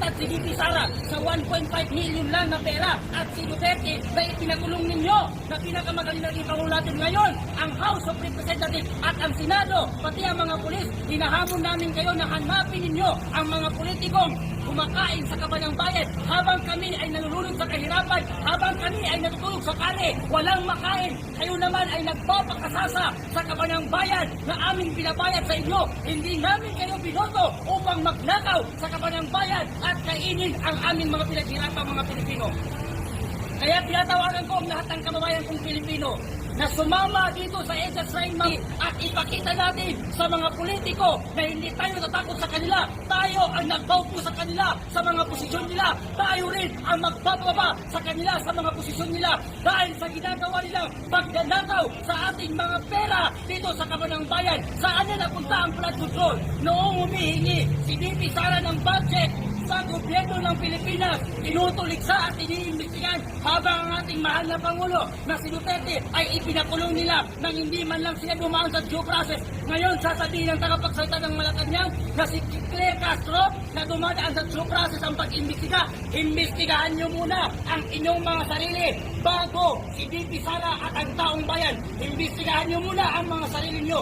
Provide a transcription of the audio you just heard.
at si VP Sara sa 1.5 million lang na pera at si Duterte na ipinakulong ninyo na pinakamagaling na ipangulo natin ngayon, ang House of Representatives at ang Senado, pati ang mga pulis, hinahamon namin kayo na hanapin ninyo ang mga politikong kumakain sa kabanang bayan habang kami ay nalulunod sa kahirapan, habang kami ay natutulog sa kare, walang makain. Kayo naman ay nagpapakasasa sa kabanang bayan na aming pinabayad sa inyo. Hindi namin kayo binoto upang magnakaw sa kabanang bayan at kainin ang aming mga pinaghirapang mga Pilipino. Kaya tinatawagan ko ang lahat ng kababayan kong Pilipino na sumama dito sa EDSA Shrine Mountain at ipakita natin sa mga politiko na hindi tayo natatakot sa kanila. Tayo ang nagbaupo sa kanila sa mga posisyon nila. Tayo rin ang magbababa sa kanila sa mga posisyon nila dahil sa ginagawa nilang pagdanakaw sa ating mga pera dito sa kabanang bayan. Saan na napunta ang flood control? Noong humihingi si VP Sara ng budget sa gobyerno ng Pilipinas, tinutuligsa at iniimbestigan habang ang ating mahal na Pangulo na si Duterte ay ipinakulong nila nang hindi man lang sila dumaan sa due process. Ngayon, sasabihin ng tagapagsalita ng Malacanang na si Claire Castro na dumadaan sa due process ang pag-imbestiga. Imbestigahan nyo muna ang inyong mga sarili bago si VP Sara at ang taong bayan. Imbestigahan nyo muna ang mga sarili nyo.